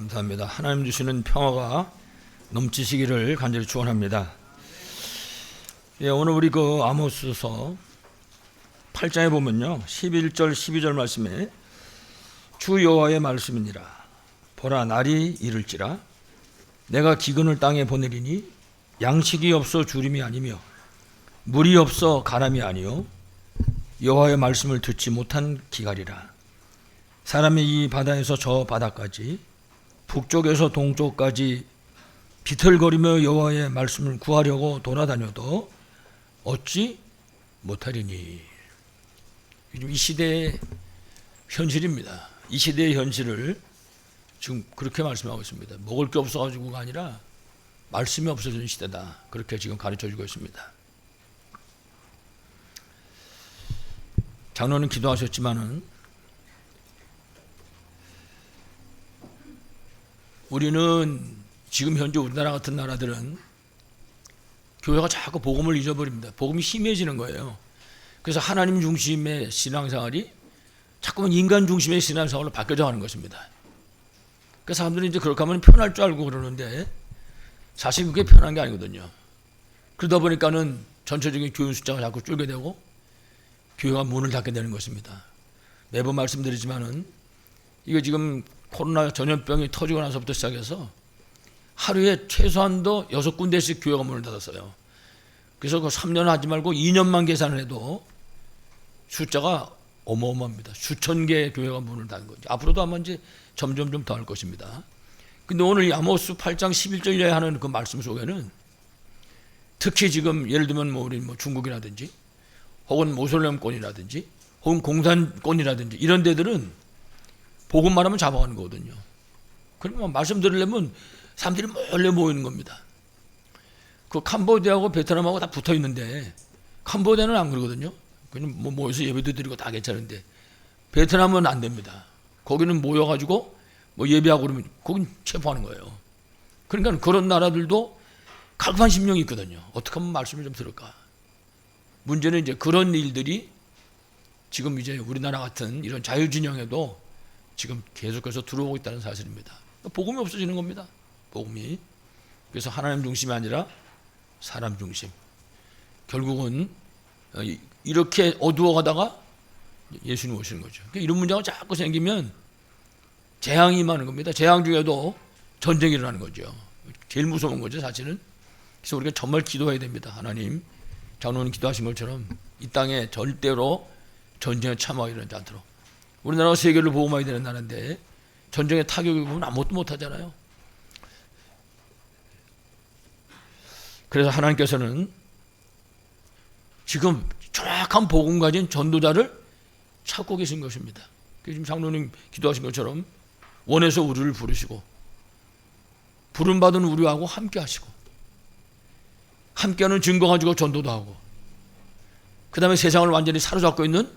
감사합니다. 하나님 주시는 평화가 넘치시기를 간절히 축원합니다. 오늘 우리 아모스서 8장에 보면요, 11절 12절 말씀에 주 여호와의 말씀이니라. 보라, 날이 이를지라 내가 기근을 땅에 보내리니 양식이 없어 주림이 아니며 물이 없어 가람이 아니요 여호와의 말씀을 듣지 못한 기갈이라. 사람이 이 바다에서 저 바다까지 북쪽에서 동쪽까지 비틀거리며 여호와의 말씀을 구하려고 돌아다녀도 얻지 못하리니. 이 시대의 현실입니다. 이 시대의 현실을 지금 그렇게 말씀하고 있습니다. 먹을 게 없어가지고가 아니라 말씀이 없어지는 시대다. 그렇게 지금 가르쳐주고 있습니다. 장로는 기도하셨지만은 우리는 지금 현재 우리나라 같은 나라들은 교회가 자꾸 복음을 잊어버립니다. 복음이 희미해지는 거예요. 그래서 하나님 중심의 신앙생활이 자꾸만 인간 중심의 신앙생활로 바뀌어져 가는 것입니다. 그래서 사람들이 이제 그렇게 하면 편할 줄 알고 그러는데 사실 그게 편한 게 아니거든요. 그러다 보니까는 전체적인 교인 숫자가 자꾸 줄게 되고 교회가 문을 닫게 되는 것입니다. 매번 말씀드리지만은 이거 지금 코로나 전염병이 터지고 나서부터 시작해서 하루에 최소한도 6군데씩 교회가 문을 닫았어요. 그래서 그 3년 하지 말고 2년만 계산을 해도 숫자가 어마어마합니다. 수천 개의 교회가 문을 닫은 거죠. 앞으로도 아마 이제 점점 더 할 것입니다. 근데 오늘 이 아모스 8장 11절에 하는 그 말씀 속에는 특히 지금 예를 들면 우리 중국이라든지 혹은 모슬렘권이라든지 혹은 공산권이라든지 이런 데들은 복음 말하면 잡아가는 거거든요. 그러면 말씀 들으려면 사람들이 몰래 모이는 겁니다. 그 캄보디아하고 베트남하고 다 붙어 있는데 캄보디아는 안 그러거든요. 그냥 모여서 예배도 드리고 다 괜찮은데 베트남은 안 됩니다. 거기는 모여가지고 예배하고 그러면 거긴 체포하는 거예요. 그러니까 그런 나라들도 갈급한 심령이 있거든요. 어떻게 하면 말씀을 좀 들을까? 문제는 이제 그런 일들이 지금 이제 우리나라 같은 이런 자유진영에도 지금 계속해서 들어오고 있다는 사실입니다. 복음이 없어지는 겁니다. 복음이. 그래서 하나님 중심이 아니라 사람 중심. 결국은 이렇게 어두워가다가 예수님 오시는 거죠. 이런 문제가 자꾸 생기면 재앙이 임하는 겁니다. 재앙 중에도 전쟁이 일어나는 거죠. 제일 무서운 거죠, 사실은. 그래서 우리가 정말 기도해야 됩니다. 하나님, 장로님 기도하신 것처럼 이 땅에 절대로 전쟁에 참여하게 일어나지 않도록. 우리나라가 세계를 복음화해야 되는 나라인데 전쟁에 타격이 보면 아무것도 못하잖아요. 그래서 하나님께서는 지금 정확한 복음 가진 전도자를 찾고 계신 것입니다. 지금 장로님 기도하신 것처럼 원해서 우리를 부르시고 부름받은 우리하고 함께 하시고 함께하는 증거 가지고 전도도 하고 그 다음에 세상을 완전히 사로잡고 있는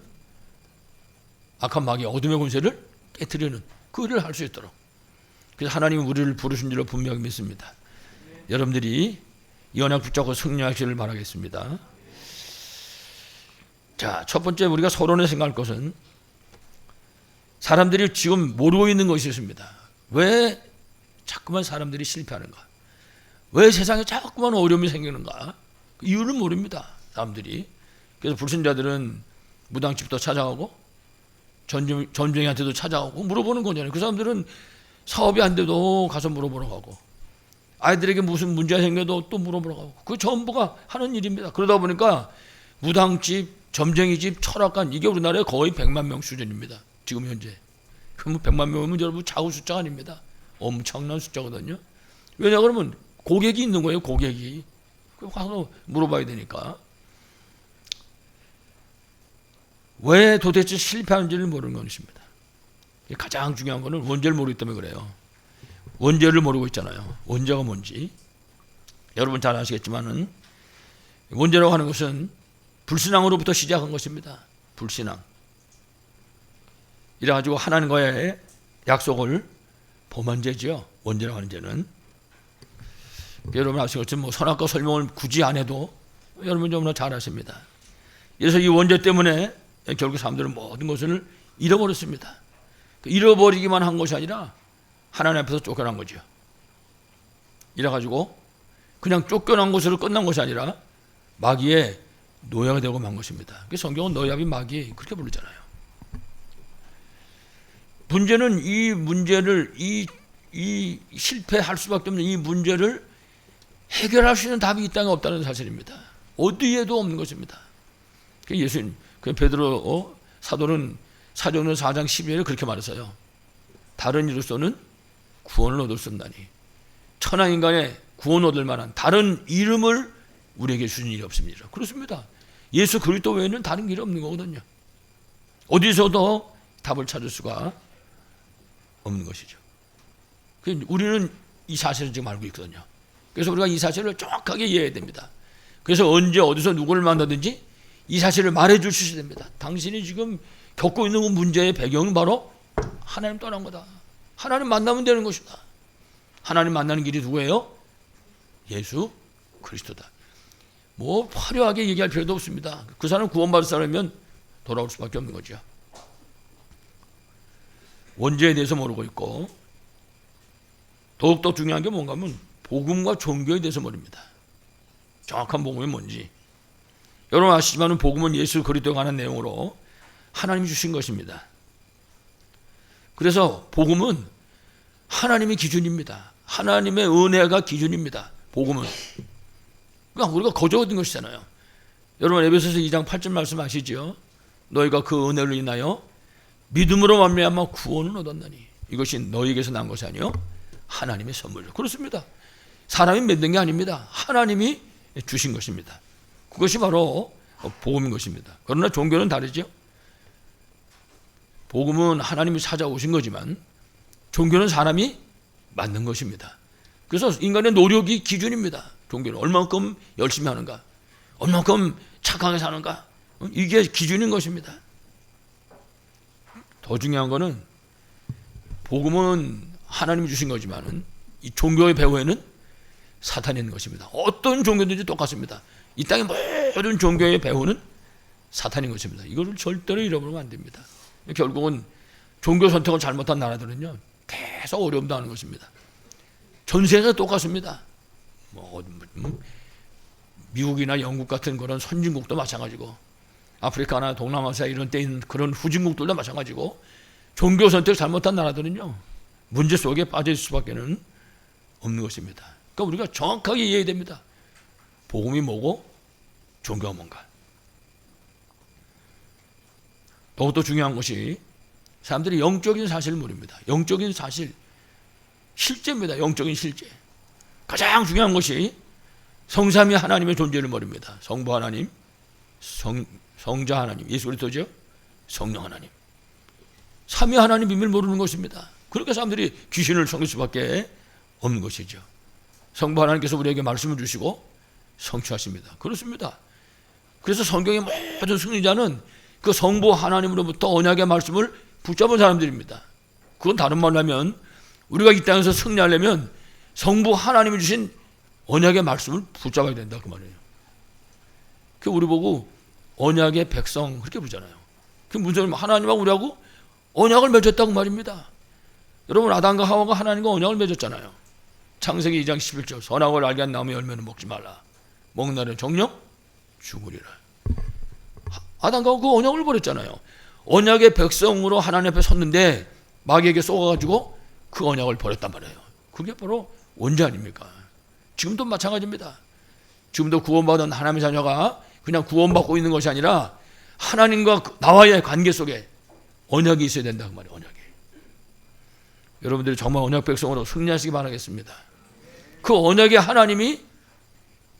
악한 마귀 어둠의 권세를 깨트리는 그 일을 할 수 있도록. 그래서 하나님이 우리를 부르신 줄로 분명히 믿습니다. 여러분들이 이 언약 붙잡고 승리하시기를 바라겠습니다. 자, 첫 번째 우리가 서론에 생각할 것은 사람들이 지금 모르고 있는 것이 있습니다. 왜 자꾸만 사람들이 실패하는가? 왜 세상에 자꾸만 어려움이 생기는가? 그 이유를 모릅니다, 사람들이. 그래서 불신자들은 무당집도 찾아가고 전쟁이한테도 찾아가고 물어보는 거잖아요. 그 사람들은 사업이 안 돼도 가서 물어보러 가고 아이들에게 무슨 문제가 생겨도 또 물어보러 가고 그 전부가 하는 일입니다. 그러다 보니까 무당집, 점쟁이집, 철학관 이게 우리나라에 거의 100만 명 수준입니다. 지금 현재. 그럼 100만 명이면 여러분 작은 숫자가 아닙니다. 엄청난 숫자거든요. 왜냐 그러면 고객이 있는 거예요. 고객이. 가서 물어봐야 되니까. 왜 도대체 실패하는지를 모르는 것입니다. 가장 중요한 것은 원죄를 모르기 때문에 그래요. 원죄를 모르고 있잖아요. 원죄가 뭔지. 여러분 잘 아시겠지만은 원죄라고 하는 것은 불신앙으로부터 시작한 것입니다. 불신앙. 이래가지고 하나님과의 약속을 범한 죄죠. 원죄라고 하는 죄는. 여러분 아시겠지만 선악과 설명을 굳이 안 해도 여러분 너무나 잘 아십니다. 그래서 이 원죄 때문에 결국 사람들은 모든 것을 잃어버렸습니다. 잃어버리기만 한 것이 아니라 하나님 앞에서 쫓겨난 거죠. 이래가지고 그냥 쫓겨난 것으로 끝난 것이 아니라 마귀의 노예가 되고 만 것입니다. 성경은 너희압이 마귀 그렇게 부르잖아요. 문제는 이 문제를 이 실패할 수밖에 없는 이 문제를 해결할 수 있는 답이 이 땅에 없다는 사실입니다. 어디에도 없는 것입니다. 예수님, 베드로 사도는 사도행전 4장 12절에 그렇게 말했어요. 다른 이로서는 구원을 얻을 수 없나니 천하 인간의 구원 얻을 만한 다른 이름을 우리에게 주신 일이 없습니다. 그렇습니다. 예수 그리스도 외에는 다른 길이 없는 거거든요. 어디서도 답을 찾을 수가 없는 것이죠. 우리는 이 사실을 지금 알고 있거든요. 그래서 우리가 이 사실을 정확하게 이해해야 됩니다. 그래서 언제 어디서 누구를 만나든지 이 사실을 말해 주셔야 됩니다. 당신이 지금 겪고 있는 그 문제의 배경은 바로 하나님 떠난 거다. 하나님 만나면 되는 것이다. 하나님 만나는 길이 누구예요? 예수 그리스도다. 뭐 화려하게 얘기할 필요도 없습니다. 그 사람 구원받을 사람이면 돌아올 수밖에 없는 거죠. 원죄에 대해서 모르고 있고 더욱더 중요한 게 뭔가 하면 복음과 종교에 대해서 모릅니다. 정확한 복음이 뭔지. 여러분 아시지만 복음은 예수 그리스도에 관한 내용으로 하나님이 주신 것입니다. 그래서 복음은 하나님의 기준입니다. 하나님의 은혜가 기준입니다. 복음은. 그러니까 우리가 거저 얻은 것이잖아요. 여러분 에베소서 2장 8절 말씀 아시죠? 너희가 그 은혜로 인하여 믿음으로 말미암아 구원을 얻었나니 이것이 너희에게서 난 것이 아니요 하나님의 선물이죠. 그렇습니다. 사람이 만든 게 아닙니다. 하나님이 주신 것입니다. 그것이 바로 복음인 것입니다. 그러나 종교는 다르죠. 복음은 하나님이 찾아오신 거지만 종교는 사람이 만든 것입니다. 그래서 인간의 노력이 기준입니다. 종교는 얼마만큼 열심히 하는가, 얼마만큼 착하게 사는가, 이게 기준인 것입니다. 더 중요한 거는 복음은 하나님이 주신 거지만 이 종교의 배후에는 사탄이 있는 것입니다. 어떤 종교든지 똑같습니다. 이 땅의 모든 종교의 배후는 사탄인 것입니다. 이걸 절대로 잃어버리면 안 됩니다. 결국은 종교 선택을 잘못한 나라들은요 계속 어려움도 하는 것입니다. 전 세계가 똑같습니다. 미국이나 영국 같은 그런 선진국도 마찬가지고 아프리카나 동남아시아 이런 데 있는 그런 후진국들도 마찬가지고 종교 선택을 잘못한 나라들은요 문제 속에 빠져 있을 수밖에 없는 것입니다. 그러니까 우리가 정확하게 이해해야 됩니다. 복음이 뭐고 종교가 뭔가. 더욱더 중요한 것이 사람들이 영적인 사실을 모릅니다. 영적인 사실, 실제입니다. 영적인 실제. 가장 중요한 것이 성삼위 하나님의 존재를 모릅니다. 성부 하나님, 성자 하나님, 예수 그리스도죠. 성령 하나님. 삼위 하나님 비밀을 모르는 것입니다. 그러니까 사람들이 귀신을 섬길 수밖에 없는 것이죠. 성부 하나님께서 우리에게 말씀을 주시고 성취하십니다. 그렇습니다. 그래서 성경의 모든 승리자는 그 성부 하나님으로부터 언약의 말씀을 붙잡은 사람들입니다. 그건 다른 말로 하면 우리가 이 땅에서 승리하려면 성부 하나님이 주신 언약의 말씀을 붙잡아야 된다 그 말이에요. 그 우리 보고 언약의 백성 그렇게 부르잖아요. 그 무슨 하나님하고 우리하고 언약을 맺었다고 말입니다. 여러분 아담과 하와가 하나님과 언약을 맺었잖아요. 창세기 2장 11절 선악을 알게 한 나무의 열매는 먹지 말라. 먹는 날은 정령 죽으리라. 아담과 하와 그 언약을 버렸잖아요. 언약의 백성으로 하나님 앞에 섰는데 마귀에게 쏘아가지고 그 언약을 버렸단 말이에요. 그게 바로 원죄 아닙니까? 지금도 마찬가지입니다. 지금도 구원받은 하나님의 자녀가 그냥 구원받고 있는 것이 아니라 하나님과 나와의 관계 속에 언약이 있어야 된다 그 말이에요. 언약이. 여러분들이 정말 언약 백성으로 승리하시기 바라겠습니다. 그 언약의 하나님이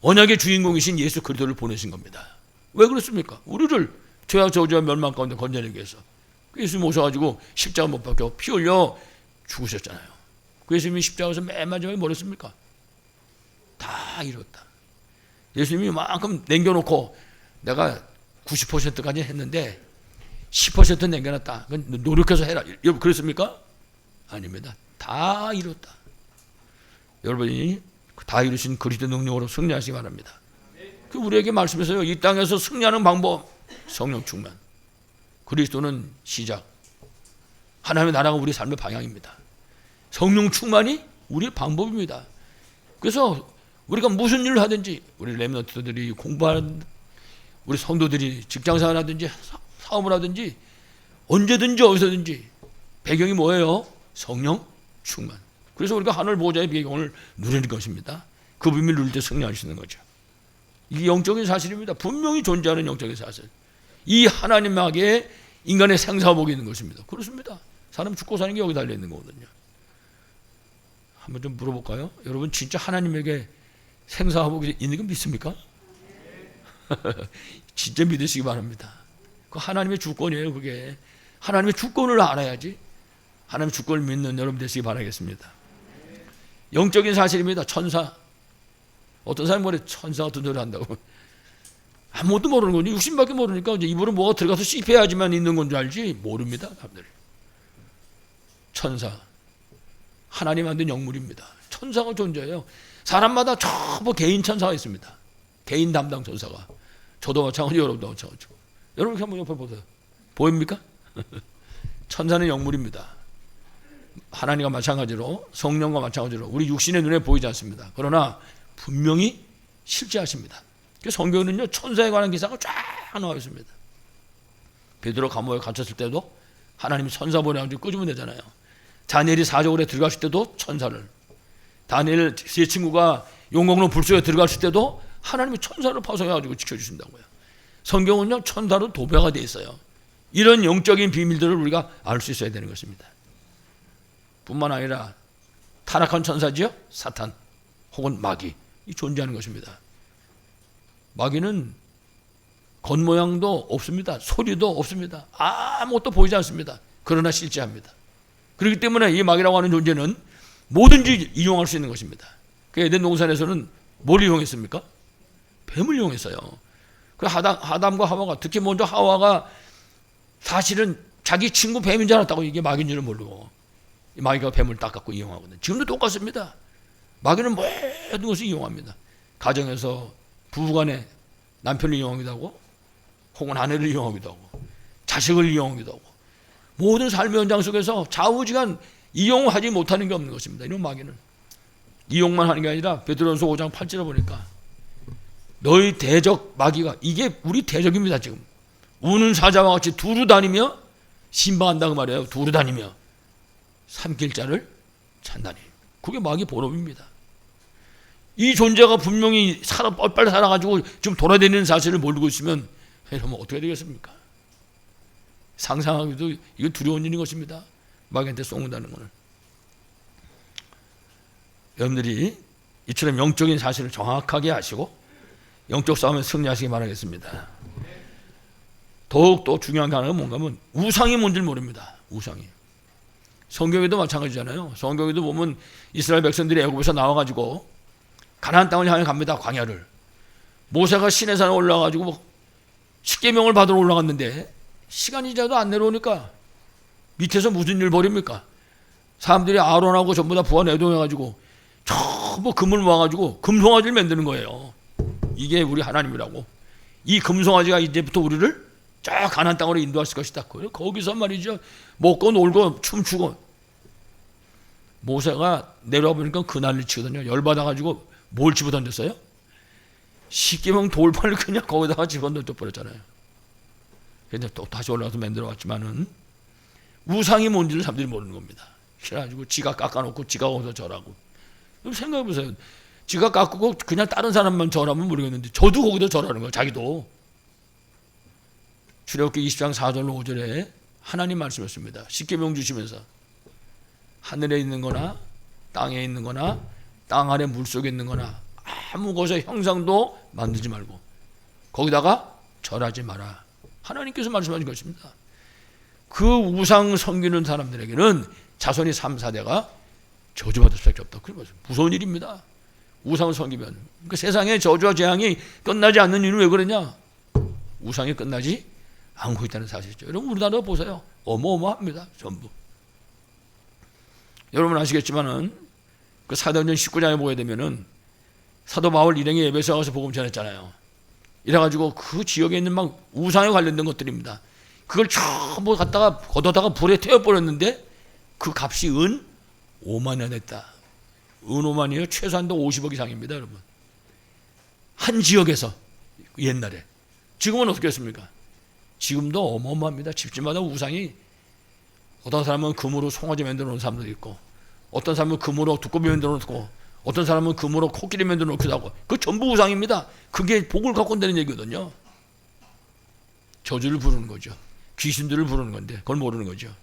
언약의 주인공이신 예수 그리스도를 보내신 겁니다. 왜 그렇습니까? 우리를 죄악 저주와 멸망 가운데 건져내기 위해서 예수님 오셔가지고 십자가 못 박혀 피 흘려 죽으셨잖아요. 그 예수님이 십자가에서 맨 마지막에 뭘 했습니까? 다 이뤘다. 예수님이 이만큼 남겨놓고 내가 90%까지 했는데 10% 남겨놨다. 노력해서 해라. 여러분 그랬습니까? 아닙니다. 다 이뤘다. 여러분이 다 이루신 그리스도 능력으로 승리하시기 바랍니다. 그 우리에게 말씀해서요. 이 땅에서 승리하는 방법 성령 충만. 그리스도는 시작. 하나님의 나라가 우리 삶의 방향입니다. 성령 충만이 우리의 방법입니다. 그래서 우리가 무슨 일을 하든지, 우리 렘넌트들이 공부하는, 우리 성도들이 직장생활 하든지 사업을 하든지 언제든지 어디서든지 배경이 뭐예요? 성령 충만. 그래서 우리가 하늘 보호자의 배경을 누리는 것입니다. 그 비밀을 누릴 때 승리할 수 있는 거죠. 이게 영적인 사실입니다. 분명히 존재하는 영적인 사실. 이 하나님에게 인간의 생사복이 있는 것입니다. 그렇습니다. 사람 죽고 사는 게 여기 달려 있는 거거든요. 한번 좀 물어볼까요? 여러분 진짜 하나님에게 생사복이 있는 거 믿습니까? 진짜 믿으시기 바랍니다. 그 하나님의 주권이에요. 그게 하나님의 주권을 알아야지. 하나님의 주권을 믿는 여러분 되시기 바라겠습니다. 영적인 사실입니다. 천사. 어떤 사람이 뭐래? 천사 같은 소리 한다고. 아무것도 모르는 거지. 육신밖에 모르니까 이제 입으로 뭐가 들어가서 씹혀야지만 있는 건 줄 알지 모릅니다. 사람들이. 천사. 하나님 만든 영물입니다. 천사가 존재해요. 사람마다 전부 개인 천사가 있습니다. 개인 담당 천사가. 저도 마찬가지고 여러분도 마찬가지고. 여러분 한번 옆에 보세요. 보입니까? 천사는 영물입니다. 하나님과 마찬가지로 성령과 마찬가지로 우리 육신의 눈에 보이지 않습니다. 그러나 분명히 실제하십니다. 성경에는요 천사에 관한 기사가 쫙 나와 있습니다. 베드로 감옥에 갇혔을 때도 하나님이 천사 보내가지고 끄주면 되잖아요. 다니엘이 사족을에 들어갔을 때도 천사를, 다니엘 세 친구가 용광로 불 속에 들어갔을 때도 하나님이 천사를 파송해가지고 지켜주신다고요. 성경은요 천사로 도배가 되어 있어요. 이런 영적인 비밀들을 우리가 알 수 있어야 되는 것입니다. 뿐만 아니라 타락한 천사지요, 사탄 혹은 마귀, 이 존재하는 것입니다. 마귀는 겉모양도 없습니다. 소리도 없습니다. 아무것도 보이지 않습니다. 그러나 실제합니다. 그렇기 때문에 이 마귀라고 하는 존재는 뭐든지 이용할 수 있는 것입니다. 그 에덴 동산에서는 뭘 이용했습니까? 뱀을 이용했어요. 그 아담과 하와가, 특히 먼저 하와가 사실은 자기 친구 뱀인 줄 알았다고, 이게 마귀인 줄은 모르고 이 마귀가 뱀을 닦았고 이용하거든요. 지금도 똑같습니다. 마귀는 모든 것을 이용합니다. 가정에서 부부간에 남편을 이용하기도 하고, 혹은 아내를 이용하기도 하고, 자식을 이용하기도 하고, 모든 삶의 현장 속에서 좌우지간 이용하지 못하는 게 없는 것입니다. 이런 마귀는 이용만 하는 게 아니라 베드로전서 5장 8절에 보니까 너희 대적 마귀가, 이게 우리 대적입니다. 지금 우는 사자와 같이 두루 다니며 신방한다고 말해요. 두루 다니며 삼킬 자를 찾나니. 그게 마귀 본업입니다. 이 존재가 분명히 빨리 살아가지고 지금 돌아다니는 사실을 모르고 있으면 여러분 어떻게 되겠습니까? 상상하기도 이거 두려운 일인 것입니다. 마귀한테 쏘는다는 것은. 여러분들이 이처럼 영적인 사실을 정확하게 아시고 영적 싸움에 승리하시기 바라겠습니다. 더욱 또 중요한 게 하나가 뭔가 하면 우상이 뭔지 모릅니다. 우상이. 성경에도 마찬가지잖아요. 성경에도 보면 이스라엘 백성들이 애굽에서 나와가지고 가나안 땅을 향해 갑니다. 광야를. 모세가 시내산에 올라가지고 십계명을 받으러 올라갔는데 시간이 지나도 안 내려오니까 밑에서 무슨 일 벌입니까? 사람들이 아론하고 전부 다 부하 내동해가지고 전부 금을 모아가지고 금송아지를 만드는 거예요. 이게 우리 하나님이라고. 이 금송아지가 이제부터 우리를 쫙 가나안 땅으로 인도할 것이다. 거기서 말이죠, 먹고 놀고 춤추고. 모세가 내려와 보니까 그날을 치거든요. 열받아가지고 뭘 집어던졌어요? 십계명 돌판을 그냥 거기다가 집어던져 버렸잖아요. 근데 또 다시 올라가서 만들어 왔지만은 우상이 뭔지를 사람들이 모르는 겁니다. 그래가지고 지가 깎아놓고 지가 거기서 절하고. 생각해 보세요. 지가 깎고 그냥 다른 사람만 절하면 모르겠는데 저도 거기서 절하는 거예요. 자기도. 출애굽기 20장 4절로 5절에 하나님 말씀했습니다. 십계명 주시면서 하늘에 있는 거나 땅에 있는 거나 땅 아래 물속에 있는 거나 아무 것의 형상도 만들지 말고 거기다가 절하지 마라. 하나님께서 말씀하신 것입니다. 그 우상 섬기는 사람들에게는 자손이 3, 4대가 저주받을 수밖에 없다. 그게 무서운 일입니다. 우상을 섬기면. 그러니까 세상에 저주와 재앙이 끝나지 않는 이유는 왜 그러냐? 우상이 끝나지 않고 있다는 사실이죠. 여러분 우리나라 보세요. 어마어마합니다. 전부. 여러분 아시겠지만은 그 사도행전 19장에 보게 되면은 사도 바울 일행이 에베소에 가서 복음 전했잖아요. 이래가지고 그 지역에 있는 막 우상에 관련된 것들입니다. 그걸 전부 갖다가 걷어다가 불에 태워버렸는데 그 값이 은 5만 원 했다. 은 5만이요? 최소한도 50억 이상입니다, 여러분. 한 지역에서 옛날에. 지금은 어떻겠습니까? 지금도 어마어마합니다. 집집마다 우상이, 어떤 사람은 금으로 송아지 만들어 놓은 사람도 있고, 어떤 사람은 금으로 두꺼비 만들어 놓고, 어떤 사람은 금으로 코끼리 만들어 놓기도 하고, 그 전부 우상입니다. 그게 복을 갖고 온다는 얘기거든요. 저주를 부르는 거죠. 귀신들을 부르는 건데 그걸 모르는 거죠.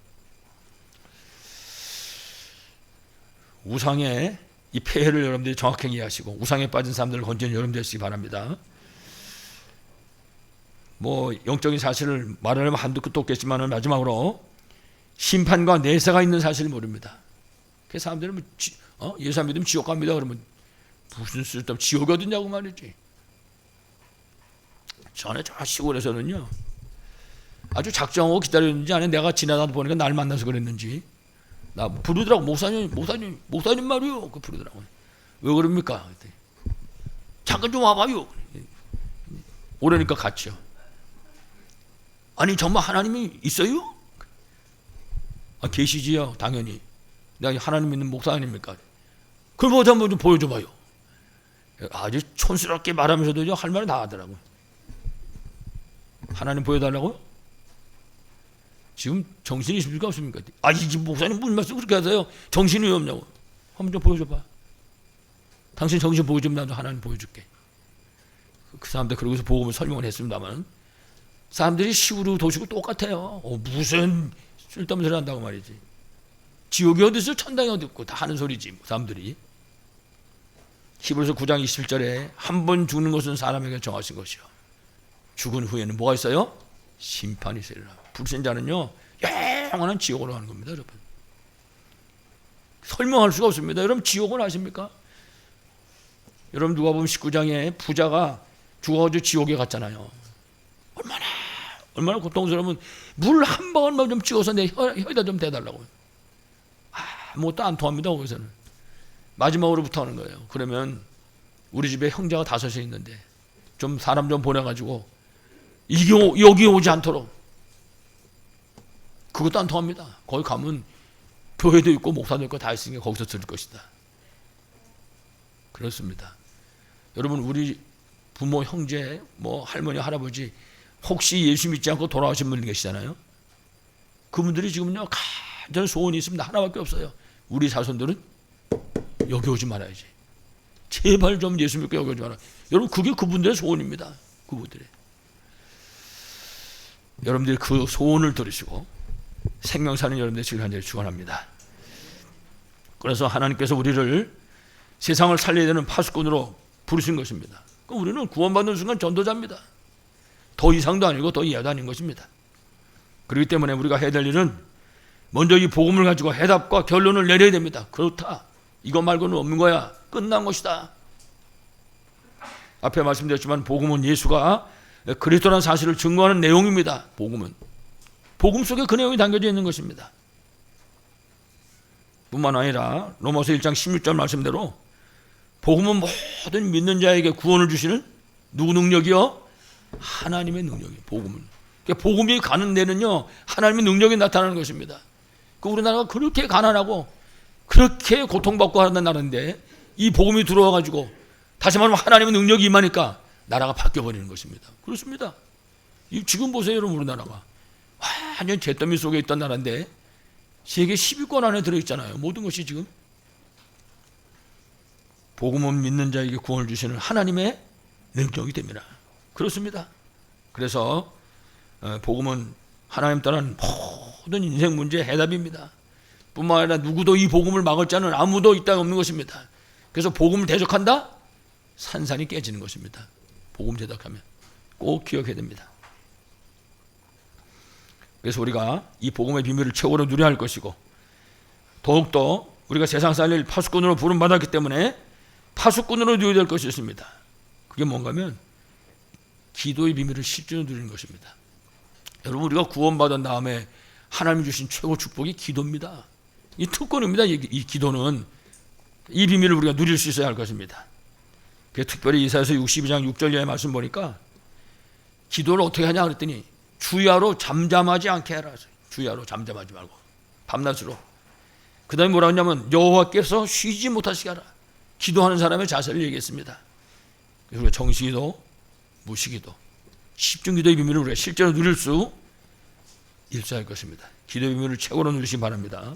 우상의 이 폐해를 여러분들이 정확하게 이해하시고 우상에 빠진 사람들을 건지는 여러분 되시기 바랍니다. 뭐 영적인 사실을 말하려면 한두 끝도 없겠지만 마지막으로 심판과 내세가 있는 사실을 모릅니다. 그 사람들은 예수 안 믿으면 지옥 갑니다. 그러면 무슨 쓸데없는 지옥이 어딨냐고 말이지. 전에 저 시골에서는요, 아주 작정하고 기다렸는지 아니 내가 지나다 보니까 날 만나서 그랬는지 나 부르더라고. 목사님 말이요. 그 부르더라고. 왜 그럽니까? 잠깐 좀 와봐요. 오려니까 갔죠. 아니 정말 하나님이 있어요? 계시지요. 당연히. 내가 하나님 믿는 목사 아닙니까? 그럼 어디 한번 좀 보여줘봐요. 아주 촌스럽게 말하면서도 할 말은 다 하더라고요. 하나님 보여달라고요? 지금 정신이 있습니까 없습니까? 이 목사님 무슨 말씀 그렇게 하세요? 정신이 왜 없냐고. 한번 좀 보여줘봐. 당신 정신 보여주면 나도 하나님 보여줄게. 그 사람들 그러고서 복음을 설명을 했습니다만 사람들이 시우르 도시고 똑같아요. 무슨 쓸데없는 소리 한다고 말이지. 지옥이 어디 있어? 천당이 어디 있고 다 하는 소리지 사람들이. 히브리서 9장 21절에 한 번 죽는 것은 사람에게 정하신 것이요 죽은 후에는 뭐가 있어요? 심판이 있으리라. 불신자는요 영원한 지옥으로 가는 겁니다. 여러분 설명할 수가 없습니다. 여러분 지옥을 아십니까? 여러분 누가복음 19장에 부자가 죽어가지고 지옥에 갔잖아요. 얼마나 고통스러우면 물 한 방울만 좀 찍어서 내 혀에다 좀 대달라고. 아무것도 안 통합니다. 거기서는 마지막으로부터 하는 거예요. 그러면 우리 집에 형제가 5이 있는데 좀 사람 좀 보내가지고 여기 오지 않도록. 그것도 안 통합니다. 거기 가면 교회도 있고 목사도 있고 다 있으니까 거기서 들을 것이다. 그렇습니다. 여러분 우리 부모, 형제, 뭐 할머니, 할아버지 혹시 예수 믿지 않고 돌아가신 분이 계시잖아요. 그분들이 지금요 간절한 소원이 있습니다. 하나밖에 없어요. 우리 자손들은 여기 오지 말아야지. 제발 좀 예수 믿고 여기 오지 마라. 여러분 그게 그분들의 소원입니다. 그분들의. 여러분들이 그 소원을 들으시고 생명 사는 여러분들의 지금 간절히 축원합니다. 그래서 하나님께서 우리를 세상을 살려야 되는 파수꾼으로 부르신 것입니다. 우리는 구원받는 순간 전도자입니다. 더 이상도 아니고 더 이하도 아닌 것입니다. 그렇기 때문에 우리가 해야 될 일은 먼저 이 복음을 가지고 해답과 결론을 내려야 됩니다. 그렇다. 이거 말고는 없는 거야. 끝난 것이다. 앞에 말씀드렸지만 복음은 예수가 그리스도라는 사실을 증거하는 내용입니다. 복음은. 복음 속에 그 내용이 담겨져 있는 것입니다. 뿐만 아니라 로마서 1장 16절 말씀대로 복음은 모든 믿는 자에게 구원을 주시는 누구 능력이요? 하나님의 능력이에요. 복음은. 그러니까 복음이 가는 데는요 하나님의 능력이 나타나는 것입니다. 우리나라가 그렇게 가난하고 그렇게 고통받고 하는 나라인데 이 복음이 들어와 가지고 다시 말하면 하나님의 능력이 임하니까 나라가 바뀌어버리는 것입니다. 그렇습니다. 지금 보세요 여러분 우리나라가 완전 잿더미 속에 있던 나라인데 세계 10위권 안에 들어있잖아요. 모든 것이 지금. 복음은 믿는 자에게 구원을 주시는 하나님의 능력이 됩니다. 그렇습니다. 그래서 복음은 하나님 따른 모든 인생 문제의 해답입니다. 뿐만 아니라 누구도 이 복음을 막을 자는 아무도 이 땅에 없는 것입니다. 그래서 복음을 대적한다? 산산이 깨지는 것입니다. 복음 대적하면 꼭 기억해야 됩니다. 그래서 우리가 이 복음의 비밀을 최고로 누려야 할 것이고 더욱더 우리가 세상 살릴 파수꾼으로 부름받았기 때문에 파수꾼으로 누려야 될 것이 있습니다. 그게 뭔가 하면 기도의 비밀을 실제로 누리는 것입니다. 여러분 우리가 구원받은 다음에 하나님이 주신 최고 축복이 기도입니다. 이 특권입니다. 이 기도는 이 비밀을 우리가 누릴 수 있어야 할 것입니다. 특별히 이사야서 62장 6절 이하의 말씀 보니까 기도를 어떻게 하냐 그랬더니 주야로 잠잠하지 않게 해라. 주야로 잠잠하지 말고 밤낮으로. 그 다음에 뭐라고 하냐면 여호와께서 쉬지 못하시게 하라. 기도하는 사람의 자세를 얘기했습니다. 그리고 정시기도, 무시기도, 집중기도의 비밀을 우리가 실제로 누릴 수 있어야 할 것입니다. 기도의 비밀을 최고로 누리시기 바랍니다.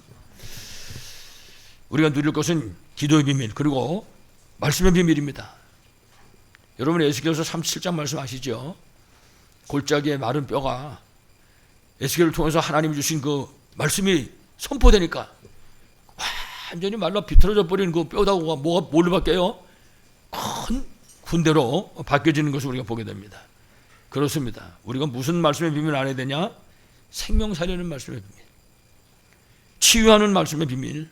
우리가 누릴 것은 기도의 비밀 그리고 말씀의 비밀입니다. 여러분 에스겔서 37장 말씀 아시죠? 골짜기에 마른 뼈가 에스겔을 통해서 하나님이 주신 그 말씀이 선포되니까 완전히 말라 비틀어져 버린 그 뼈다구가 뭐가 뭘로 바뀌어요? 큰 군대로 바뀌어지는 것을 우리가 보게 됩니다. 그렇습니다. 우리가 무슨 말씀의 비밀을 알아야 되냐? 생명 살리는 말씀의 비밀, 치유하는 말씀의 비밀,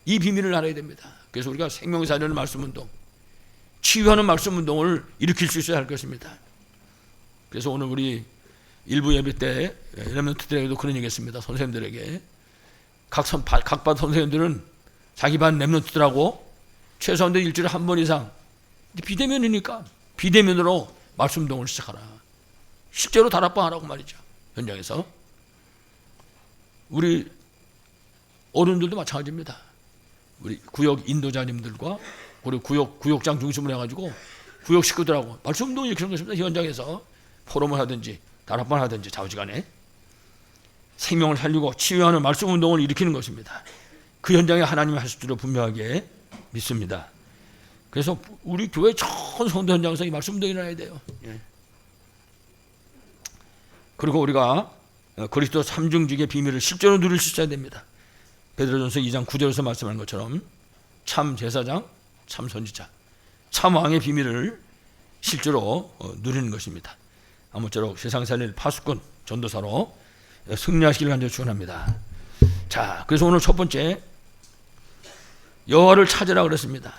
이 비밀을 알아야 됩니다. 그래서 우리가 생명 살리는 말씀 운동, 치유하는 말씀 운동을 일으킬 수 있어야 할 것입니다. 그래서 오늘 우리 일부 예배 때 렘넌트들에게도 그런 얘기했습니다. 선생님들에게 각 반 선생님들은 자기 반 렘넌트들하고 최소한 일주일에 한 번 이상 비대면이니까 비대면으로 말씀 운동을 시작하라. 실제로 다락방 하라고 말이죠. 현장에서. 우리 어른들도 마찬가지입니다. 우리 구역 인도자님들과 우리 구역장 중심으로 해가지고 구역 식구들하고 말씀 운동을 일으키는 것입니다. 현장에서 포럼을 하든지 다락방을 하든지 좌우지간에 생명을 살리고 치유하는 말씀 운동을 일으키는 것입니다. 그 현장에 하나님이 하실 줄을 분명하게 믿습니다. 그래서 우리 교회 전 성도 현장에서 이 말씀 운동이 일어나야 돼요. 그리고 우리가 그리스도 삼중직의 비밀을 실제로 누릴 수 있어야 됩니다. 베드로전서 2장 9절에서 말씀하는 것처럼 참 제사장, 참 선지자, 참 왕의 비밀을 실제로 누리는 것입니다. 아무쪼록 세상 살릴 파수꾼 전도사로 승리하시기를 간절히 축원합니다. 자, 그래서 오늘 첫 번째 여호와를 찾으라 그랬습니다.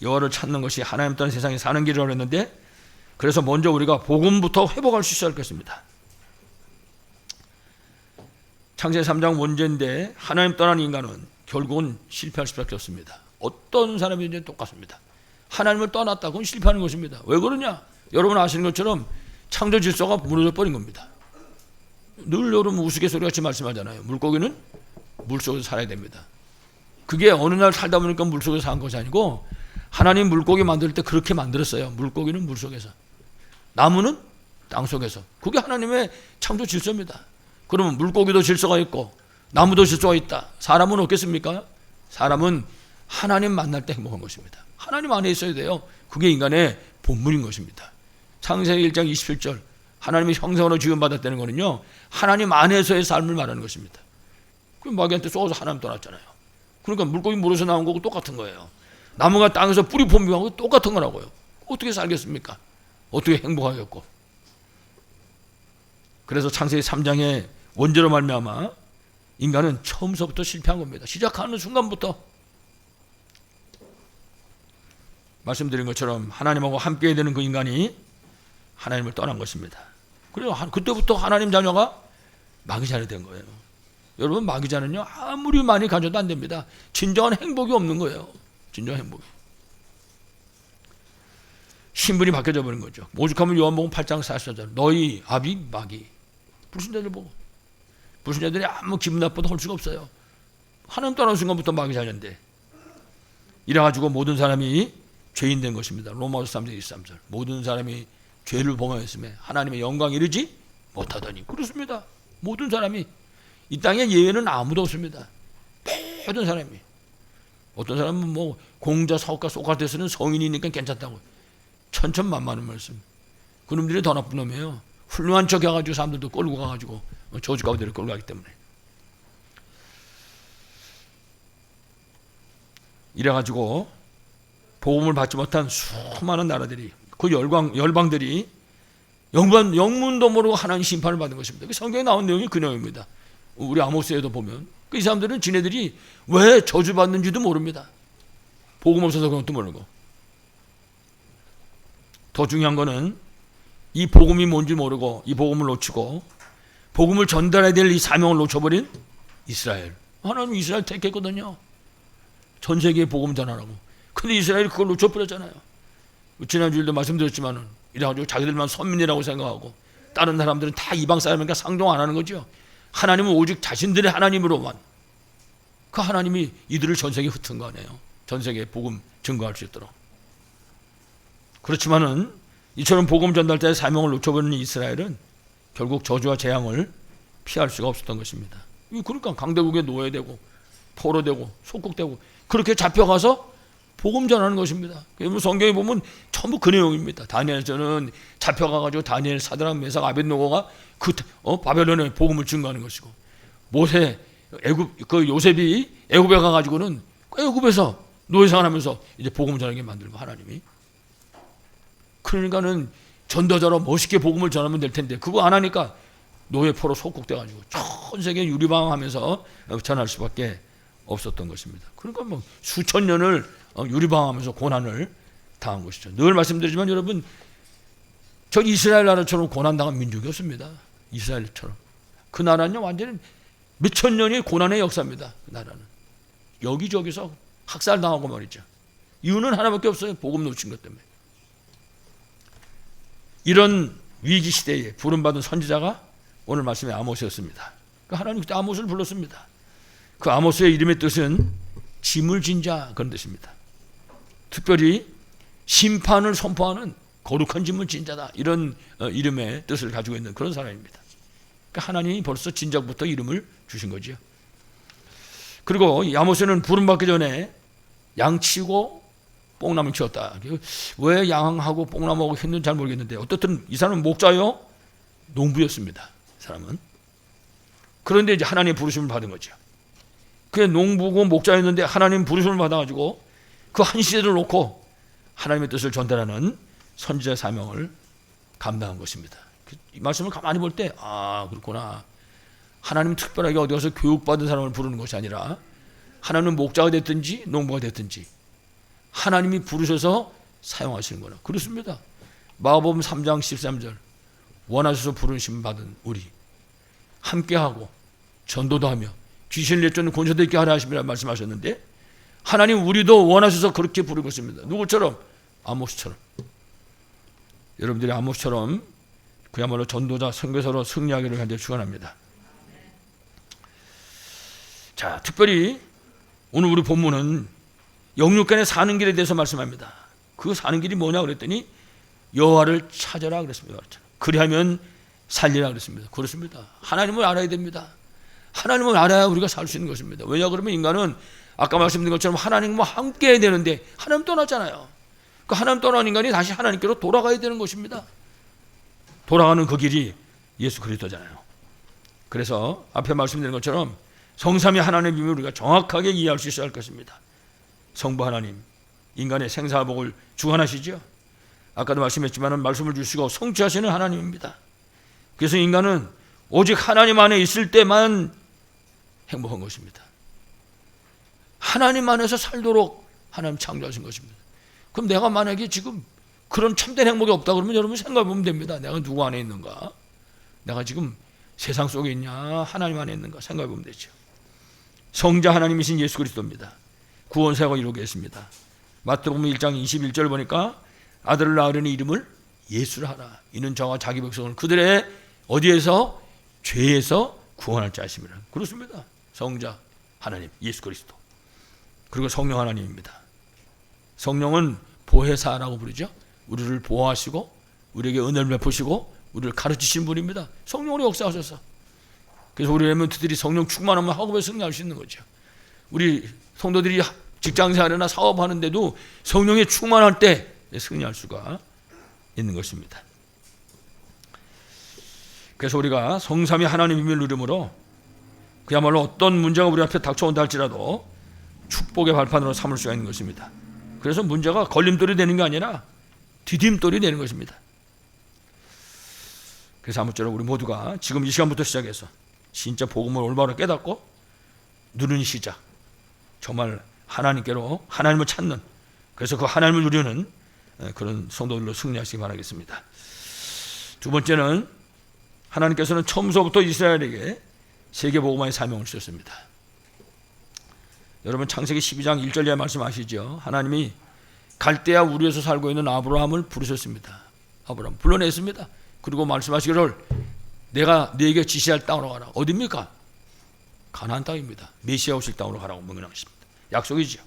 여호와를 찾는 것이 하나님 따른 세상에 사는 길이라고 했는데, 그래서 먼저 우리가 복음부터 회복할 수 있어야 할 것입니다. 창세기 3장 원죄인데 하나님 떠난 인간은 결국은 실패할 수밖에 없습니다. 어떤 사람이든지 똑같습니다. 하나님을 떠났다고는 실패하는 것입니다. 왜 그러냐? 여러분 아시는 것처럼 창조 질서가 무너져 버린 겁니다. 늘 여러분 우스갯소리 같이 말씀하잖아요. 물고기는 물속에서 살아야 됩니다. 그게 어느 날 살다 보니까 물속에서 산 것이 아니고 하나님 물고기 만들 때 그렇게 만들었어요. 물고기는 물속에서, 나무는 땅속에서. 그게 하나님의 창조 질서입니다. 그러면 물고기도 질서가 있고 나무도 질서가 있다. 사람은 없겠습니까? 사람은 하나님 만날 때 행복한 것입니다. 하나님 안에 있어야 돼요. 그게 인간의 본분인 것입니다. 창세기 1장 27절 하나님의 형상으로 지음받았다는 거는요, 하나님 안에서의 삶을 말하는 것입니다. 그 마귀한테 쏘아서 하나님 떠났잖아요. 그러니까 물고기 물에서 나온 거고 똑같은 거예요. 나무가 땅에서 뿌리 폼비한 거고 똑같은 거라고요. 어떻게 살겠습니까? 어떻게 행복하겠고. 그래서 창세기 3장의 원죄로 말미암아 인간은 처음서부터 실패한 겁니다. 시작하는 순간부터. 말씀드린 것처럼 하나님하고 함께 되는 그 인간이 하나님을 떠난 것입니다. 그래서 그때부터 하나님 자녀가 마귀자녀 된 거예요. 여러분, 마귀자는요 아무리 많이 가져도 안 됩니다. 진정한 행복이 없는 거예요. 진정한 행복이. 신분이 바뀌어져 버린 거죠. 오죽하면 요한복음 8장 44절 너희 아비 마귀. 불신자들 보고, 불신자들이 아무 기분 나빠도 할 수가 없어요. 하나님 떠나는 순간부터 마귀자녀인데, 이래가지고 모든 사람이 죄인 된 것입니다. 로마서 3장 23절 모든 사람이 죄를 범하였음에 하나님의 영광 이르지 못하더니. 그렇습니다. 모든 사람이. 이 땅에 예외는 아무도 없습니다. 모든 사람이. 어떤 사람은 뭐 공자, 사업가, 소크라테스는 성인이니까 괜찮다고. 천천만만한 말씀. 그놈들이 더 나쁜 놈이에요. 훌륭한 척 해가지고 사람들도 끌고 가가지고 저주 가운데를 끌고 가기 때문에. 이래가지고 복음을 받지 못한 수많은 나라들이, 그 열방들이 영문도 모르고 하나님 심판을 받은 것입니다. 그 성경에 나온 내용이 그 내용입니다. 우리 아모스에도 보면 이 사람들은 지네들이 왜 저주받는지도 모릅니다. 복음 없어서 그런 것도 모르고. 더 중요한 거는 이 복음이 뭔지 모르고 이 복음을 놓치고 복음을 전달해야 될 이 사명을 놓쳐버린 이스라엘. 하나님 이스라엘 택했거든요. 전 세계에 복음 전하라고. 근데 이스라엘이 그걸 놓쳐버렸잖아요. 지난주에도 말씀드렸지만은 이래가지고 자기들만 선민이라고 생각하고 다른 사람들은 다 이방 사람이니까 상종 안 하는 거죠. 하나님은 오직 자신들의 하나님으로만. 그 하나님이 이들을 전 세계에 흩은 거 아니에요. 전 세계에 복음 증거할 수 있도록. 그렇지만은 이처럼 복음 전달자의 사명을 놓쳐버리는 이스라엘은 결국 저주와 재앙을 피할 수가 없었던 것입니다. 그러니까 강대국에 노예되고 포로되고 속국되고 그렇게 잡혀가서 복음 전하는 것입니다. 성경에 보면 전부 그 내용입니다. 다니엘서는 잡혀가가지고 다니엘, 사드락, 메삭, 아벳노고가 바벨론에 복음을 증거하는 것이고, 모세, 요셉이 애굽에 가가지고는 애굽에서 노예생활하면서 이제 복음 전하게 만들고 하나님이. 그러니까는 전도자로 멋있게 복음을 전하면 될 텐데 그거 안 하니까 노예 포로 속국돼가지고 전 세계 유리방황하면서 전할 수밖에 없었던 것입니다. 그러니까 뭐 수천 년을 유리방황하면서 고난을 당한 것이죠. 늘 말씀드리지만 여러분, 저 이스라엘 나라처럼 고난당한 민족이었습니다. 이스라엘처럼. 그 나라는 완전히 몇천 년의 고난의 역사입니다. 그 나라는 여기저기서 학살당하고 말이죠. 이유는 하나밖에 없어요. 복음 놓친 것 때문에. 이런 위기 시대에 부름받은 선지자가 오늘 말씀의 아모스였습니다. 하나님 그때 아모스를 불렀습니다. 그 아모스의 이름의 뜻은 짐을 진 자, 그런 뜻입니다. 특별히 심판을 선포하는 거룩한 짐을 진 자다, 이런 이름의 뜻을 가지고 있는 그런 사람입니다. 그러니까 하나님이 벌써 진작부터 이름을 주신 거죠. 그리고 이 아모스는 부름받기 전에 양치고 뽕나무를 키웠다. 왜 양하고 뽕나무하고 했는지 잘 모르겠는데 어떻든 이 사람은 목자요, 농부였습니다. 이 사람은. 그런데 이제 하나님의 부르심을 받은 거죠. 그게 농부고 목자였는데 하나님 부르심을 받아가지고 그 한 시대를 놓고 하나님의 뜻을 전달하는 선지자 사명을 감당한 것입니다. 이 말씀을 가만히 볼 때 그렇구나. 하나님은 특별하게 어디 가서 교육받은 사람을 부르는 것이 아니라 하나님은 목자가 됐든지 농부가 됐든지 하나님이 부르셔서 사용하시는구나. 그렇습니다. 마가복음 3장 13절 원하셔서 부르심 받은 우리 함께하고 전도도 하며 귀신을 내쫓는 권세도 있게 하라 하시리라 말씀하셨는데, 하나님 우리도 원하셔서 그렇게 부르고 있습니다. 누구처럼? 아모스처럼. 여러분들이 아모스처럼 그야말로 전도자, 선교사로 승리하기를 간절히 축원합니다. 자, 특별히 오늘 우리 본문은 영육간에 사는 길에 대해서 말씀합니다. 그 사는 길이 뭐냐 그랬더니 여호와를 찾아라 그랬습니다. 그리하면 살리라 그랬습니다. 그렇습니다. 하나님을 알아야 됩니다. 하나님을 알아야 우리가 살 수 있는 것입니다. 왜냐 그러면 인간은 아까 말씀드린 것처럼 하나님과 함께 해야 되는데 하나님 떠났잖아요. 그 하나님 떠난 인간이 다시 하나님께로 돌아가야 되는 것입니다. 돌아가는 그 길이 예수 그리스도잖아요. 그래서 앞에 말씀드린 것처럼 성삼위 하나님의 비밀을 우리가 정확하게 이해할 수 있어야 할 것입니다. 성부 하나님, 인간의 생사복을 주관하시죠. 아까도 말씀했지만 말씀을 주시고 성취하시는 하나님입니다. 그래서 인간은 오직 하나님 안에 있을 때만 행복한 것입니다. 하나님 안에서 살도록 하나님 창조하신 것입니다. 그럼 내가 만약에 지금 그런 참된 행복이 없다 그러면 여러분 생각해 보면 됩니다. 내가 누구 안에 있는가? 내가 지금 세상 속에 있냐? 하나님 안에 있는가? 생각해 보면 되죠. 성자 하나님이신 예수 그리스도입니다. 구원 사역을 이루게 했습니다. 마태복음 1장 21절 보니까 아들을 낳으려니 이름을 예수라 하라. 이는 저와 자기 백성을 그들의 어디에서? 죄에서 구원할 자 하심이라. 그렇습니다. 성자 하나님 예수 그리스도, 그리고 성령 하나님입니다. 성령은 보혜사라고 부르죠. 우리를 보호하시고 우리에게 은혜를 베푸시고 우리를 가르치시는 분입니다. 성령으로 역사하셔서. 그래서 우리 렘넌트들이 성령 충만하면 학업에 승리할 수 있는 거죠. 우리 성도들이 직장생활이나 사업하는데도 성령에 충만할 때 승리할 수가 있는 것입니다. 그래서 우리가 성삼위 하나님의 비밀을 누림으로 그야말로 어떤 문제가 우리 앞에 닥쳐온다 할지라도 축복의 발판으로 삼을 수가 있는 것입니다. 그래서 문제가 걸림돌이 되는 게 아니라 디딤돌이 되는 것입니다. 그래서 아무쪼록 우리 모두가 지금 이 시간부터 시작해서 진짜 복음을 올바로 깨닫고 누리는 시작, 정말 하나님께로 하나님을 찾는, 그래서 그 하나님을 누리는 그런 성도들로 승리하시기 바라겠습니다. 두 번째는 하나님께서는 처음서부터 이스라엘에게 세계복음화의 사명을 주셨습니다. 여러분 창세기 12장 1절 이하 말씀 아시죠? 하나님이 갈대아 우르에서 살고 있는 아브라함을 부르셨습니다. 아브라함 불러냈습니다. 그리고 말씀하시기를 내가 네게 지시할 땅으로 가라. 어디입니까? 가나안 땅입니다. 메시아 오실 땅으로 가라고 명령하십니다. 약속이죠.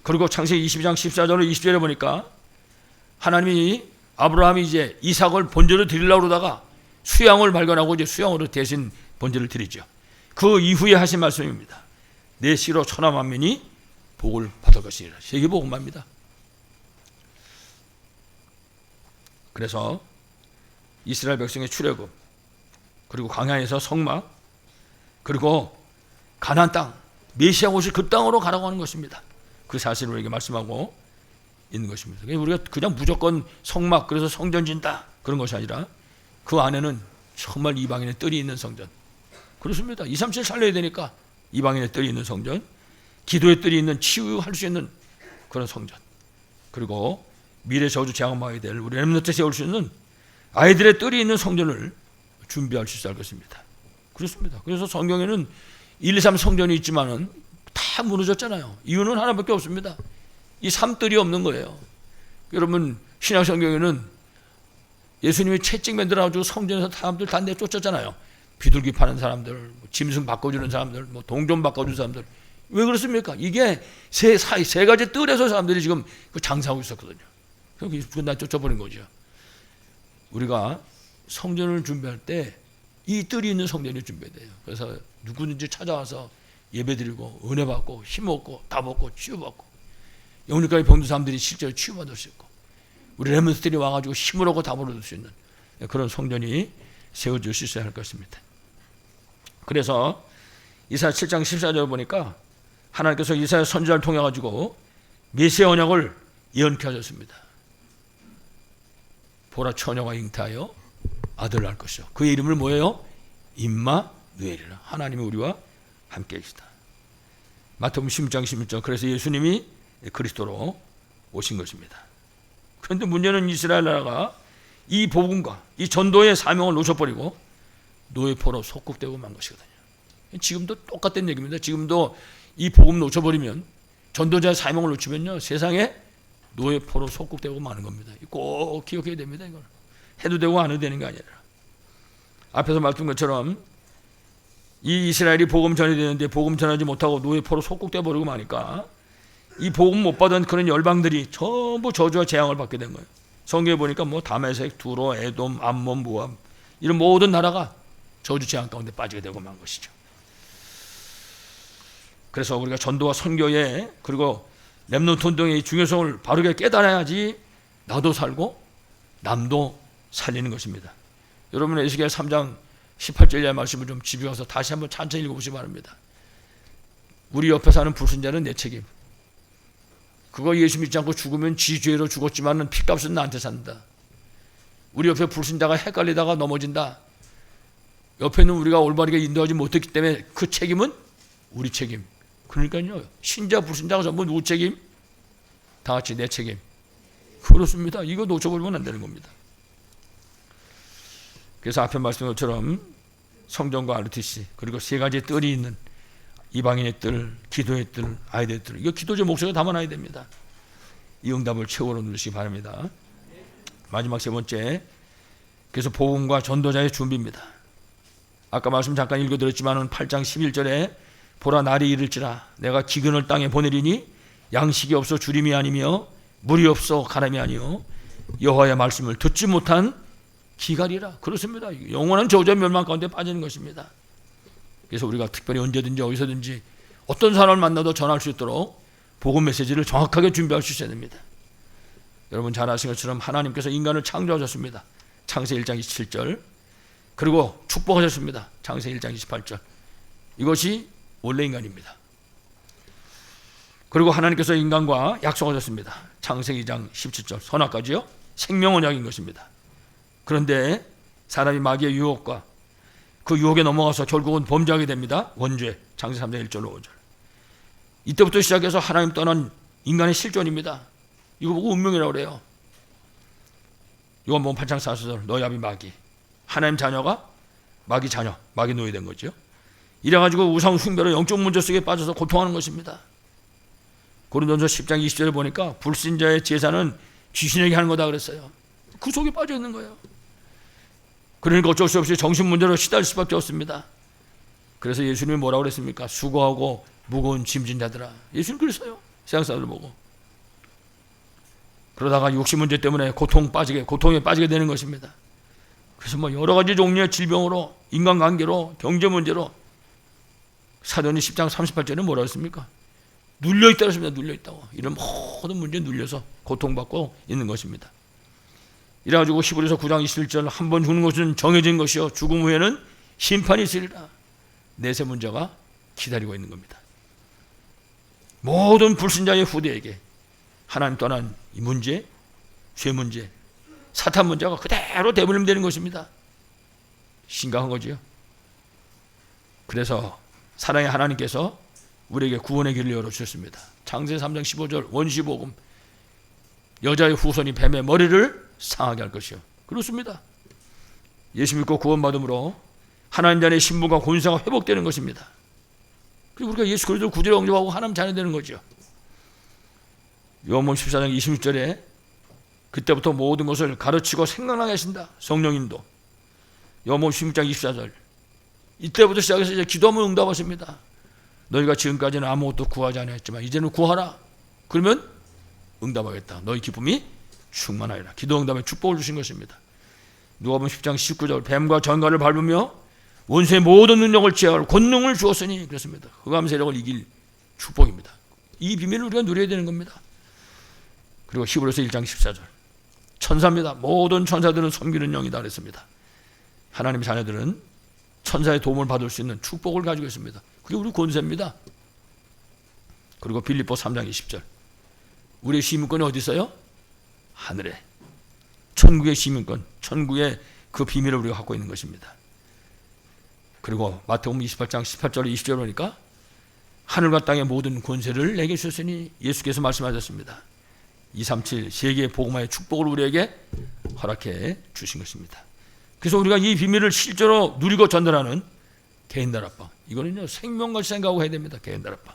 그리고 창세기 22장 14절로 20절에 보니까 하나님이 아브라함이 이제 이삭을 번제로 드리려고 그러다가 수양을 발견하고 이제 수양으로 대신 번제를 드리죠. 그 이후에 하신 말씀입니다. 내 씨로 천하 만민이 복을 받을 것이니라. 세계복음화입니다. 그래서 이스라엘 백성의 출애굽, 그리고 광야에서 성막, 그리고 가나안 땅, 메시아 오실 그 땅으로 가라고 하는 것입니다. 그 사실을 우리에게 말씀하고 있는 것입니다. 우리가 그냥 무조건 성막, 그래서 성전 진다 그런 것이 아니라 그 안에는 정말 이방인의 뜰이 있는 성전, 그렇습니다. 2, 3, 7 살려야 되니까 이방인의 뜰이 있는 성전, 기도의 뜰이 있는, 치유할 수 있는 그런 성전, 그리고 미래 저주 제한하게 될 우리 렘넌트 세울 수 있는 아이들의 뜰이 있는 성전을 준비할 수 있어야 할 것입니다. 그렇습니다. 그래서 성경에는 1, 2, 3 성전이 있지만은 다 무너졌잖아요. 이유는 하나밖에 없습니다. 이 3뜰이 없는 거예요. 여러분 신약 성경에는 예수님이 채찍 만들어가지고 성전에서 사람들 다 내쫓았잖아요. 비둘기 파는 사람들, 짐승 바꿔주는 사람들, 동전 바꿔주는 사람들. 왜 그렇습니까? 이게 세 가지 뜰에서 사람들이 지금 장사하고 있었거든요. 그래서 나 쫓아버린 거죠. 우리가 성전을 준비할 때 이 뜰이 있는 성전을 준비해야 돼요. 그래서 누구든지 찾아와서 예배드리고 은혜 받고 힘 얻고 답 얻고 치유받고 영육간의 병든 사람들이 실제로 치유받을 수 있고 우리 렘넌트들이 와가지고 힘을 얻고 답을 얻을 수 있는 그런 성전이 세워질 수 있어야 할 것입니다. 그래서 이사야 7장 14절 보니까 하나님께서 이사야 선지자를 통해 가지고 메시아 언약을 예언케 하셨습니다. 보라 처녀가 잉태하여 아들을 낳을 것이요. 그의 이름을 뭐예요? 임마누엘이라. 하나님이 우리와 함께 계시다. 마태복음 16장 16절. 그래서 예수님이 그리스도로 오신 것입니다. 그런데 문제는 이스라엘 나라가 이 복음과 이 전도의 사명을 놓쳐버리고 노예포로 속국되고 만 것이거든요. 지금도 똑같은 얘기입니다. 지금도 이 복음 놓쳐버리면, 전도자의 사명을 놓치면요, 세상에 노예포로 속국되고 마는 겁니다. 꼭 기억해야 됩니다. 이걸 해도 되고 안 해도 되는 게 아니라, 앞에서 말씀드린 것처럼 이 이스라엘이 복음 전해야 되는데 복음 전하지 못하고 노예포로 속국돼 버리고 마니까 이 복음 못 받은 그런 열방들이 전부 저주와 재앙을 받게 된 거예요. 성경에 보니까 다메섹, 두로, 에돔, 암몬, 모압 이런 모든 나라가 저주 재앙 가운데 빠지게 되고 만 것이죠. 그래서 우리가 전도와 선교에, 그리고 렘넌트 운동의 중요성을 바르게 깨달아야지 나도 살고 남도 살리는 것입니다. 여러분 에스겔 3장 18절 이하의 말씀을 좀 집에 가서 다시 한번 천천히 읽어보시기 바랍니다. 우리 옆에 사는 불신자는 내 책임. 그거 예수 믿지 않고 죽으면 지 죄로 죽었지만 핏값은 나한테 산다. 우리 옆에 불신자가 헷갈리다가 넘어진다. 옆에는 우리가 올바르게 인도하지 못했기 때문에 그 책임은 우리 책임. 그러니까요, 신자 불신자가 전부 누구 책임? 다 같이 내 책임. 그렇습니다. 이거 놓쳐버리면 안 되는 겁니다. 그래서 앞에 말씀한 것처럼 성전과 RTC, 그리고 세 가지 뜰이 있는 이방인의 뜰, 기도의 뜰, 아이들의 뜰, 이거 기도적 목소리가 담아놔야 됩니다. 이 응답을 최고로 누리시기 바랍니다. 마지막 세 번째, 그래서 복음과 전도자의 준비입니다. 아까 말씀 잠깐 읽어드렸지만 8장 11절에 보라 날이 이를지라 내가 기근을 땅에 보내리니 양식이 없어 주림이 아니며 물이 없어 가람이 아니요 여호와의 말씀을 듣지 못한 기갈이라. 그렇습니다. 영원한 저주와 멸망 가운데 빠지는 것입니다. 그래서 우리가 특별히 언제든지 어디서든지 어떤 사람을 만나도 전할 수 있도록 복음 메시지를 정확하게 준비할 수 있어야 됩니다. 여러분 잘 아시는 것처럼 하나님께서 인간을 창조하셨습니다. 창세 1장 27절. 그리고 축복하셨습니다. 창세 1장 28절. 이것이 원래 인간입니다. 그리고 하나님께서 인간과 약속하셨습니다. 창세기 2장 17절. 선악까지요. 생명언약인 것입니다. 그런데 사람이 마귀의 유혹과 그 유혹에 넘어가서 결국은 범죄하게 됩니다. 원죄. 창세 3장 1절로 5절. 이때부터 시작해서 하나님 떠난 인간의 실존입니다. 이거 보고 운명이라고 그래요. 요한복음 8장 4절. 너희 아비 마귀. 하나님 자녀가 마귀 자녀, 마귀 노예 된 거죠. 이래가지고 우상 숭배로 영적 문제 속에 빠져서 고통하는 것입니다. 고린도전서 10장 20절에 보니까 불신자의 제사는 귀신에게 하는 거다 그랬어요. 그 속에 빠져 있는 거예요. 그러니까 어쩔 수 없이 정신 문제로 시달릴 수밖에 없습니다. 그래서 예수님이 뭐라고 그랬습니까? 수고하고 무거운 짐진 자들아. 예수님 그랬어요. 세상 사람들 보고. 그러다가 육신 문제 때문에 고통에 빠지게 되는 것입니다. 그래서 뭐 여러 가지 종류의 질병으로, 인간관계로, 경제 문제로 사도행전 10장 38절에 뭐라고 했습니까? 눌려있다고 했습니다. 눌려있다고. 이런 모든 문제에 눌려서 고통받고 있는 것입니다. 이래가지고 히브리서 9장 21절 한 번 죽는 것은 정해진 것이요 죽음 후에는 심판이 있으리라. 내세 문제가 기다리고 있는 겁니다. 모든 불신자의 후대에게 하나님 떠난 이 문제, 죄 문제, 사탄 문제가 그대로 대물림되는 것입니다. 심각한 거지요. 그래서 사랑의 하나님께서 우리에게 구원의 길을 열어주셨습니다. 창세 3장 15절 원시복음, 여자의 후손이 뱀의 머리를 상하게 할 것이요. 그렇습니다. 예수 믿고 구원받음으로 하나님 자녀의 신분과 권세가 회복되는 것입니다. 그리고 우리가 예수 그리스도를 구주로 영접하고 하나님 자녀 되는 거죠. 요한복음 14장 26절에 그때부터 모든 것을 가르치고 생각나게 하신다. 성령님도. 요한복음 16장 24절 이때부터 시작해서 이제 기도하면 응답하십니다. 너희가 지금까지는 아무것도 구하지 않았지만 이제는 구하라. 그러면 응답하겠다. 너희 기쁨이 충만하리라. 기도 응답에 축복을 주신 것입니다. 누가복음 10장 19절 뱀과 전갈을 밟으며 원수의 모든 능력을 제어할 권능을 주었으니 그렇습니다. 흑암 세력을 이길 축복입니다. 이 비밀을 우리가 누려야 되는 겁니다. 그리고 히브리서 1장 14절 천사입니다. 모든 천사들은 섬기는 영이다 그랬습니다. 하나님의 자녀들은 천사의 도움을 받을 수 있는 축복을 가지고 있습니다. 그게 우리 권세입니다. 그리고 빌립보 3장 20절 우리의 시민권이 어디 있어요? 하늘에. 천국의 시민권, 천국의 그 비밀을 우리가 갖고 있는 것입니다. 그리고 마태복음 28장 18절 20절 보니까 하늘과 땅의 모든 권세를 내게 주셨으니 예수께서 말씀하셨습니다. 237 세계의 복음화의 축복을 우리에게 허락해 주신 것입니다. 그래서 우리가 이 비밀을 실제로 누리고 전달하는 개인 다락방, 이거는요 생명같이 생각하고 해야 됩니다. 개인 다락방,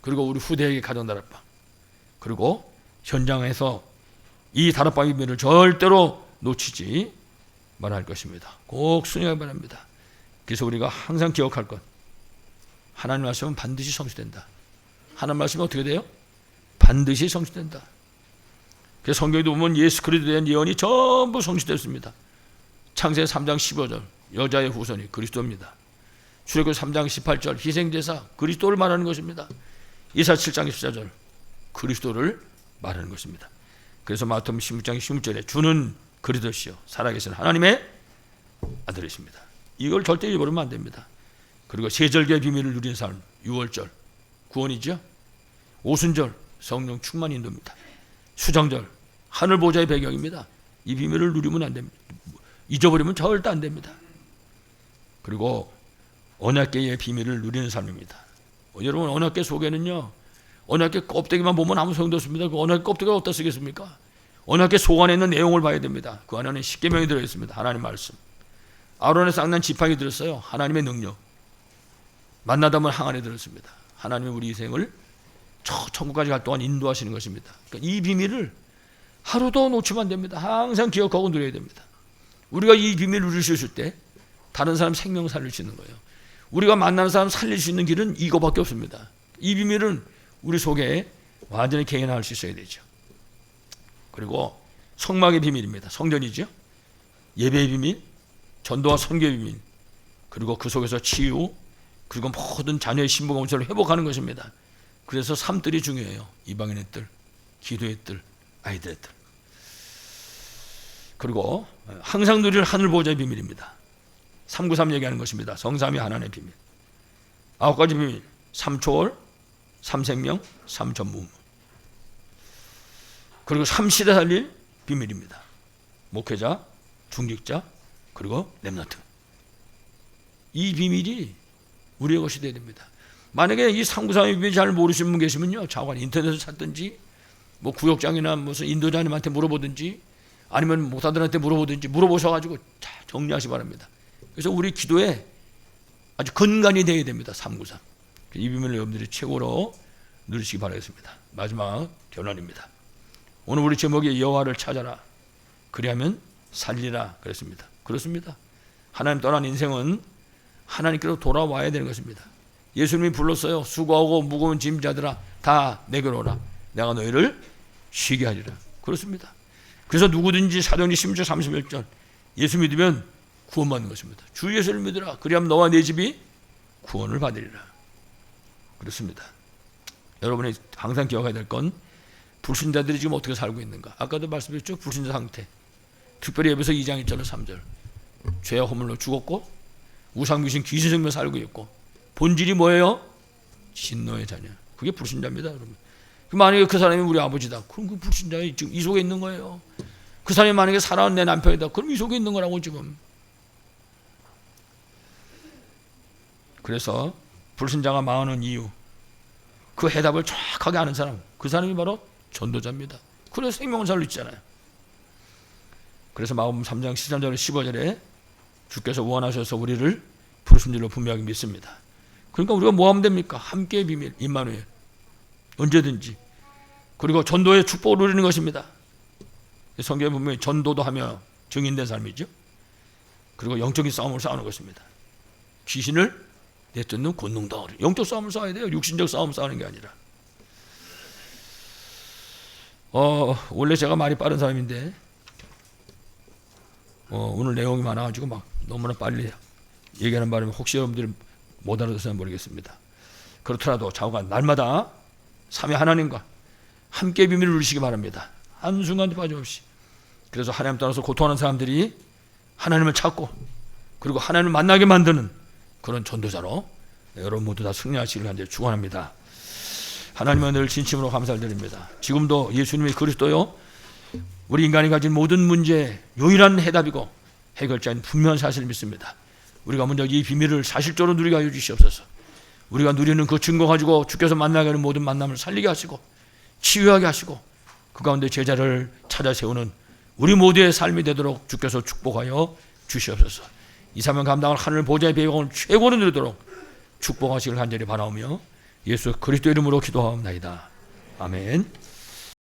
그리고 우리 후대에게 가정 다락방, 그리고 현장에서 이 다락방의 비밀을 절대로 놓치지 말아야 할 것입니다. 꼭 순종하기 바랍니다. 그래서 우리가 항상 기억할 것, 하나님 말씀은 반드시 성취된다. 하나님 말씀이 어떻게 돼요? 반드시 성취된다. 그래서 성경에도 보면 예수 그리스도에 대한 예언이 전부 성취됐습니다. 창세기 3장 15절 여자의 후손이 그리스도입니다. 출애굽 3장 18절 희생제사 그리스도를 말하는 것입니다. 이사 7장 14절 그리스도를 말하는 것입니다. 그래서 마태복음 16장 16절에 주는 그리스도시요 살아계신 하나님의 아들이십니다. 이걸 절대 잊어버리면 안 됩니다. 그리고 세절기의 비밀을 누린 삶 6월절 구원이죠. 오순절 성령 충만 인도입니다. 수정절 하늘 보좌의 배경입니다. 이 비밀을 누리면 안 됩니다. 잊어버리면 절대 안 됩니다. 그리고 언약궤의 비밀을 누리는 삶입니다. 여러분 언약궤 속에는요 언약궤 껍데기만 보면 아무 소용도 없습니다. 그 언약궤 껍데기가 어디다 쓰겠습니까? 언약궤 속 안에 있는 내용을 봐야 됩니다. 그 안에는 십계명이 들어있습니다. 하나님 말씀. 아론의 쌍난 지팡이 들었어요. 하나님의 능력. 만나다면 항안에 들었습니다. 하나님이 우리 인생을 천국까지 갈 동안 인도하시는 것입니다. 그러니까 이 비밀을 하루도 놓치면 안 됩니다. 항상 기억하고 누려야 됩니다. 우리가 이 비밀을 누릴 수 있을 때 다른 사람 생명 살릴 수 있는 거예요. 우리가 만나는 사람 살릴 수 있는 길은 이거밖에 없습니다. 이 비밀은 우리 속에 완전히 개인화할 수 있어야 되죠. 그리고 성막의 비밀입니다. 성전이죠. 예배의 비밀, 전도와 선교의 비밀, 그리고 그 속에서 치유, 그리고 모든 자녀의 신분과 원천을 회복하는 것입니다. 그래서 삶들이 중요해요. 이방인의 뜰, 기도의 뜰, 아이들의 뜰. 그리고 항상 누릴 하늘 보좌의 비밀입니다. 393 얘기하는 것입니다. 성삼위 하나님의 비밀. 9가지 비밀. 3초월, 3생명, 3전무후. 그리고 3시대 살릴 비밀입니다. 목회자, 중직자, 그리고 렘넌트. 이 비밀이 우리의 것이 되어야 됩니다. 만약에 이 393의 비밀 잘 모르시는 분 계시면요, 자관 인터넷에서 찾든지 뭐 구역장이나 무슨 인도자님한테 물어보든지 아니면 목사들한테 물어보든지 물어보셔가지고 잘 정리하시기 바랍니다. 그래서 우리 기도에 아주 근간이 되어야 됩니다. 393. 이 비밀을 여러분들이 최고로 누리시기 바라겠습니다. 마지막 결론입니다. 오늘 우리 제목이 여호와를 찾아라. 그리하면 살리라 그랬습니다. 그렇습니다. 하나님 떠난 인생은 하나님께로 돌아와야 되는 것입니다. 예수님이 불렀어요. 수고하고 무거운 짐자들아 다 내게로 오라. 내가 너희를 쉬게 하리라. 그렇습니다. 그래서 누구든지 사도행전 16장 31절 예수 믿으면 구원받는 것입니다. 주 예수를 믿으라. 그리하면 너와 네 집이 구원을 받으리라. 그렇습니다. 여러분이 항상 기억해야 될 건 불신자들이 지금 어떻게 살고 있는가. 아까도 말씀드렸죠. 불신자 상태. 특별히 에베소 2장 1절 3절 죄와 허물로 죽었고 우상귀신 귀신 생명 살고 있고 본질이 뭐예요? 진노의 자녀. 그게 불신자입니다. 여러분. 만약에 그 사람이 우리 아버지다. 그럼 그 불신자가 지금 이 속에 있는 거예요. 그 사람이 만약에 살아온 내 남편이다. 그럼 이 속에 있는 거라고 지금. 그래서 불신자가 망하는 이유, 그 해답을 정확하게 아는 사람, 그 사람이 바로 전도자입니다. 그래서 생명을 살로 있잖아요. 그래서 마가복음 3장 13절 15절에 주께서 원하셔서 우리를 부르신 줄로 분명하게 믿습니다. 그러니까 우리가 뭐 하면 됩니까? 함께의 비밀, 임마누엘. 언제든지. 그리고 전도의 축복을 누리는 것입니다. 성경에 보면 전도도 하며 증인된 삶이죠. 그리고 영적인 싸움을 싸우는 것입니다. 귀신을 내쫓는 권능도. 영적 싸움을 싸워야 돼요. 육신적 싸움 싸우는 게 아니라. 원래 제가 말이 빠른 사람인데 오늘 내용이 많아가지고 막 너무나 빨리 얘기하는 바람에 혹시 여러분들이 못 알아들었으면 모르겠습니다. 그렇더라도 자고가 날마다 삼위 하나님과 함께 비밀을 누리시기 바랍니다. 한순간도 빠짐없이. 그래서 하나님 따라서 고통하는 사람들이 하나님을 찾고 그리고 하나님을 만나게 만드는 그런 전도자로 여러분 모두 다 승리하시길 간절히 축원합니다. 하나님은 늘 진심으로 감사를 드립니다. 지금도 예수님의 그리스도요 우리 인간이 가진 모든 문제의 유일한 해답이고 해결자인 분명한 사실을 믿습니다. 우리가 먼저 이 비밀을 사실적으로 누리게 하여 주시옵소서. 우리가 누리는 그 증거 가지고 주께서 만나게 하는 모든 만남을 살리게 하시고 치유하게 하시고 그 가운데 제자를 찾아 세우는 우리 모두의 삶이 되도록 주께서 축복하여 주시옵소서. 이 사명 감당할 하늘 보좌의 배경을 최고로 누리도록 축복하시길 간절히 바라오며 예수 그리스도 이름으로 기도하옵나이다. 아멘.